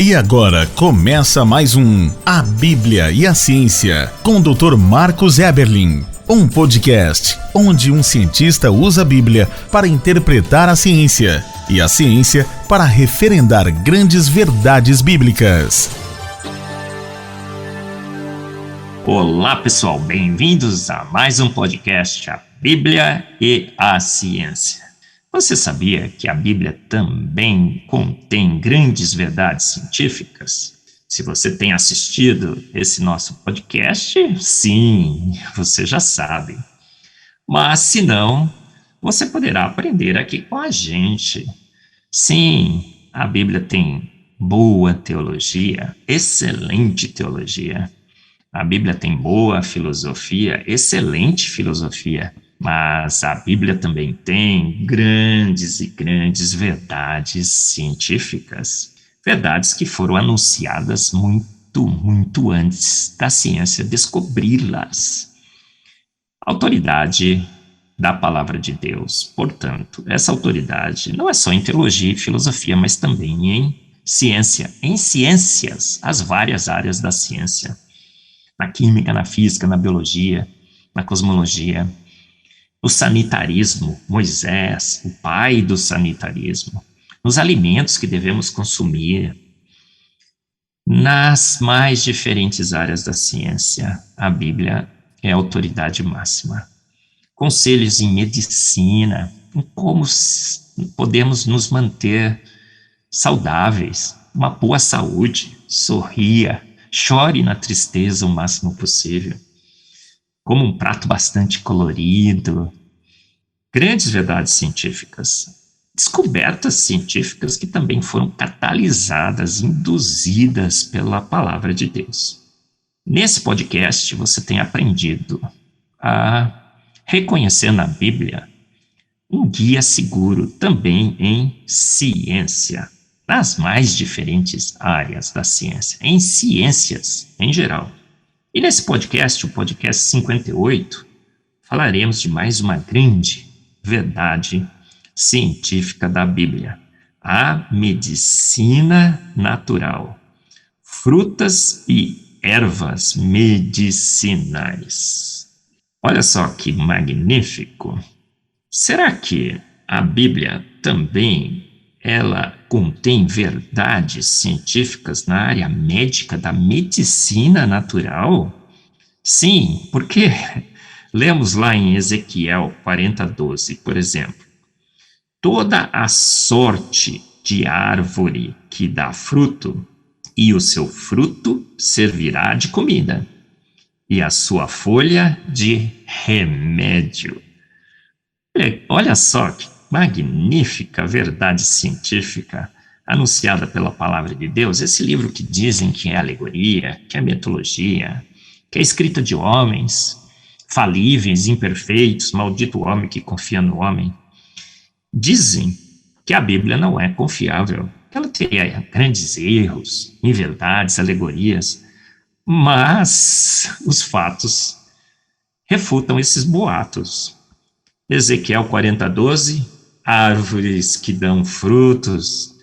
E agora começa mais um A Bíblia e a Ciência, com o Dr. Marcos Eberlin. Um podcast onde um cientista usa a Bíblia para interpretar a ciência e a ciência para referendar grandes verdades bíblicas. Olá pessoal, bem-vindos a mais um podcast, A Bíblia e a Ciência. Você sabia que a Bíblia também contém grandes verdades científicas? Se você tem assistido esse nosso podcast, sim, você já sabe. Mas se não, você poderá aprender aqui com a gente. Sim, a Bíblia tem boa teologia, excelente teologia. A Bíblia tem boa filosofia, excelente filosofia. Mas a Bíblia também tem grandes e grandes verdades científicas. Verdades que foram anunciadas muito antes da ciência descobri-las. Autoridade da palavra de Deus. Portanto, essa autoridade não é só em teologia e filosofia, mas também em ciência. Em ciências, as várias áreas da ciência. Na química, na física, na biologia, na cosmologia. O sanitarismo, Moisés, o pai do sanitarismo, nos alimentos que devemos consumir, nas mais diferentes áreas da ciência, a Bíblia é a autoridade máxima. Conselhos em medicina, em como podemos nos manter saudáveis, uma boa saúde, sorria, chore na tristeza o máximo possível. Como um prato bastante colorido, grandes verdades científicas, descobertas científicas que também foram catalisadas, induzidas pela palavra de Deus. Nesse podcast você tem aprendido a reconhecer na Bíblia um guia seguro também em ciência, nas mais diferentes áreas da ciência, em ciências em geral. E nesse podcast, o podcast 58, falaremos de mais uma grande verdade científica da Bíblia, a medicina natural, frutas e ervas medicinais. Olha só que magnífico! Será que a Bíblia também ela contém verdades científicas na área médica da medicina natural? Sim, porque lemos lá em Ezequiel 40:12, por exemplo, toda a sorte de árvore que dá fruto, e o seu fruto servirá de comida, e a sua folha de remédio. Olha só que magnífica verdade científica anunciada pela palavra de Deus, esse livro que dizem que é alegoria, que é mitologia, que é escrita de homens falíveis, imperfeitos, maldito o homem que confia no homem. Dizem que a Bíblia não é confiável, que ela teria grandes erros, inverdades, alegorias, mas os fatos refutam esses boatos. Ezequiel 40:12, árvores que dão frutos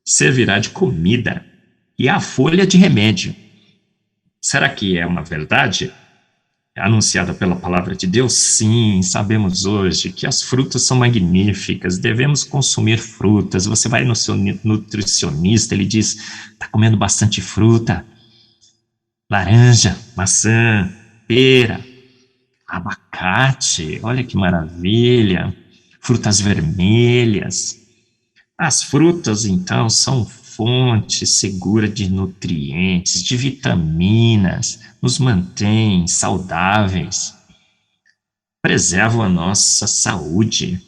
servirá de comida, e a folha de remédio. Será que é uma verdade anunciada pela palavra de Deus? Sim, sabemos hoje que as frutas são magníficas, devemos consumir frutas. Você vai no seu nutricionista, ele diz, está comendo bastante fruta, laranja, maçã, pera, abacate, olha que maravilha, frutas vermelhas. As frutas, então, são fonte segura de nutrientes, de vitaminas, nos mantém saudáveis, preservam a nossa saúde.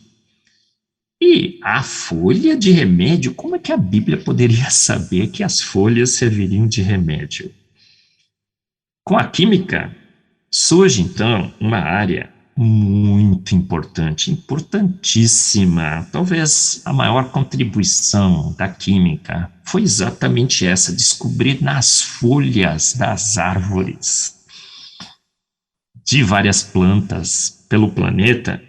E a folha de remédio, como é que a Bíblia poderia saber que as folhas serviriam de remédio? Com a química, surge, então, uma área muito importante, importantíssima. Talvez a maior contribuição da química foi exatamente essa, descobrir nas folhas das árvores de várias plantas pelo planeta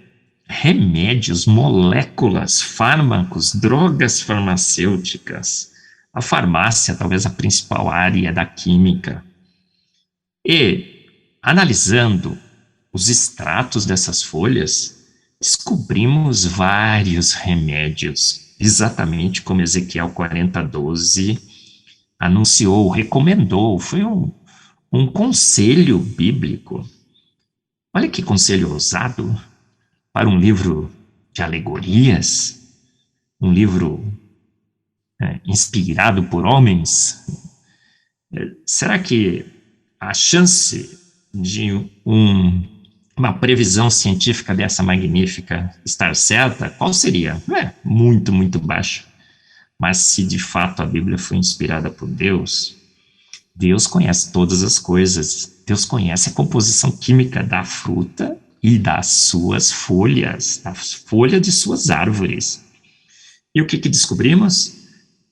remédios, moléculas, fármacos, drogas farmacêuticas A farmácia, talvez a principal área da química. E, analisando os extratos dessas folhas, descobrimos vários remédios, exatamente como Ezequiel 40:12 anunciou, recomendou. Foi um conselho bíblico. Olha que conselho ousado para um livro de alegorias, um livro inspirado por homens. Será que a chance de uma previsão científica dessa magnífica estar certa, qual seria? Muito, muito baixa. Mas se de fato a Bíblia foi inspirada por Deus, Deus conhece todas as coisas. Deus conhece a composição química da fruta e das suas folhas, da folha de suas árvores. E o que descobrimos?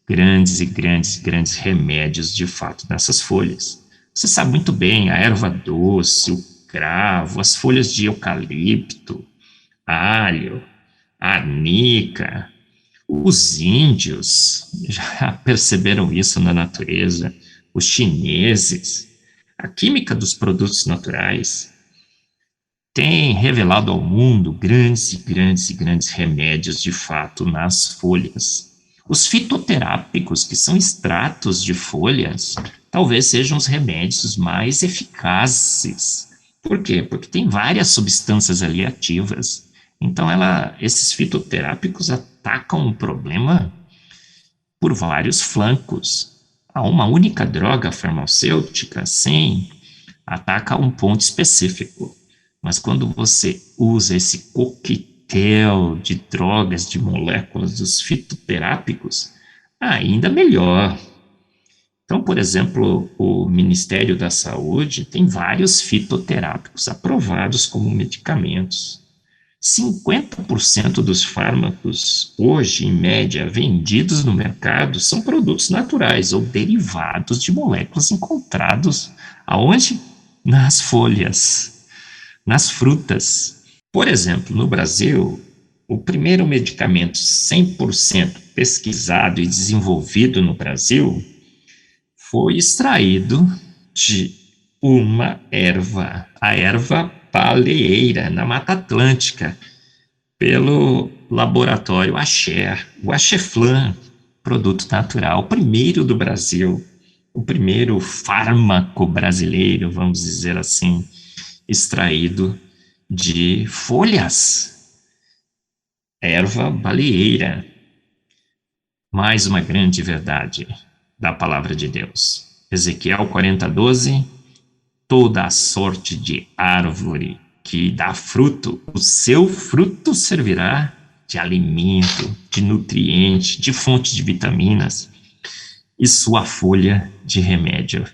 Grandes e grandes, grandes remédios de fato nessas folhas. Você sabe muito bem, a erva doce, o cravo, as folhas de eucalipto, alho, arnica. Os índios já perceberam isso na natureza, os chineses. A química dos produtos naturais tem revelado ao mundo grandes e grandes e grandes remédios de fato nas folhas. Os fitoterápicos, que são extratos de folhas, talvez sejam os remédios mais eficazes. Por quê? Porque tem várias substâncias ali ativas. Então, esses fitoterápicos atacam o problema por vários flancos. Há uma única droga farmacêutica, sim, ataca um ponto específico. Mas quando você usa esse coquetel de drogas, de moléculas dos fitoterápicos, ainda melhor. Então, por exemplo, o Ministério da Saúde tem vários fitoterápicos aprovados como medicamentos. 50% dos fármacos, hoje, em média, vendidos no mercado são produtos naturais ou derivados de moléculas encontrados aonde? Nas folhas, nas frutas. Por exemplo, no Brasil, o primeiro medicamento 100% pesquisado e desenvolvido no Brasil foi extraído de uma erva, a erva baleeira, na Mata Atlântica, pelo laboratório Axer, o Axeflan, produto natural, o primeiro do Brasil, o primeiro fármaco brasileiro, vamos dizer assim, extraído de folhas, erva baleeira. Mais uma grande verdade da palavra de Deus. Ezequiel 40:12, toda a sorte de árvore que dá fruto, o seu fruto servirá de alimento, de nutriente, de fonte de vitaminas, e sua folha de remédio.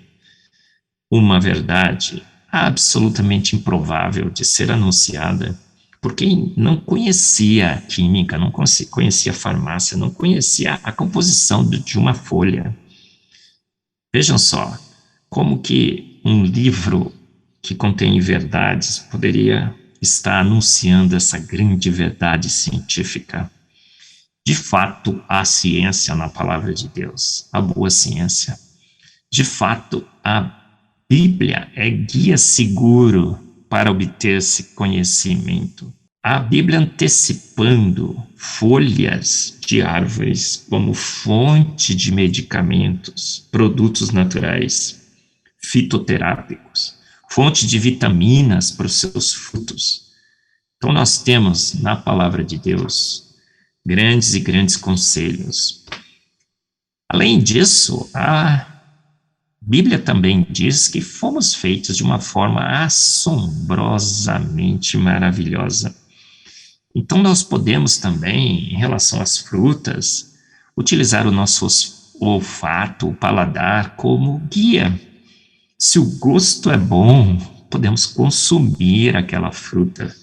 Uma verdade absolutamente improvável de ser anunciada por quem não conhecia a química, não conhecia a farmácia, não conhecia a composição de uma folha. Vejam só, como que um livro que contém verdades poderia estar anunciando essa grande verdade científica. De fato, há ciência na palavra de Deus, a boa ciência. De fato, a Bíblia é guia seguro para obter esse conhecimento. A Bíblia antecipando folhas de árvores como fonte de medicamentos, produtos naturais, fitoterápicos, fonte de vitaminas para os seus frutos. Então nós temos na palavra de Deus grandes e grandes conselhos. Além disso, a Bíblia também diz que fomos feitos de uma forma assombrosamente maravilhosa. Então nós podemos também, em relação às frutas, utilizar o nosso olfato, o paladar como guia. Se o gosto é bom, podemos consumir aquela fruta.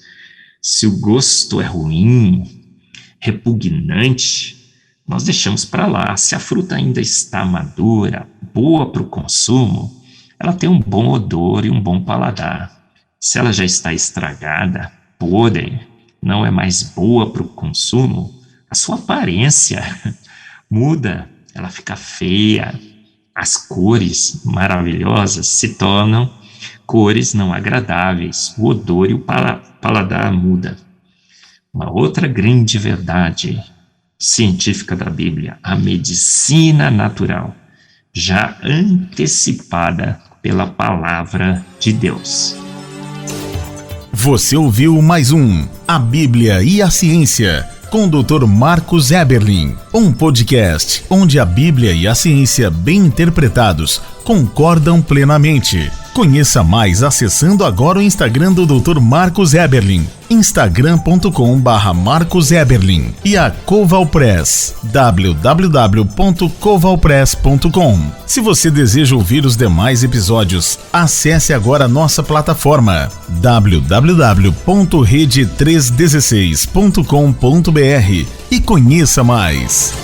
Se o gosto é ruim, repugnante, nós deixamos para lá. Se a fruta ainda está madura, boa para o consumo, ela tem um bom odor e um bom paladar. Se ela já está estragada, podre, não é mais boa para o consumo, a sua aparência muda, ela fica feia. As cores maravilhosas se tornam cores não agradáveis. O odor e o paladar muda. Uma outra grande verdade científica da Bíblia, a medicina natural, já antecipada pela palavra de Deus. Você ouviu mais um A Bíblia e a Ciência, com o Dr. Marcos Eberlin, um podcast onde a Bíblia e a ciência bem interpretados concordam plenamente. Conheça mais acessando agora o Instagram do Dr. Marcos Eberlin, instagram.com/Marcos Eberlin, e a Coval Press, www.covalpress.com. Se você deseja ouvir os demais episódios, acesse agora a nossa plataforma www.rede316.com.br e conheça mais.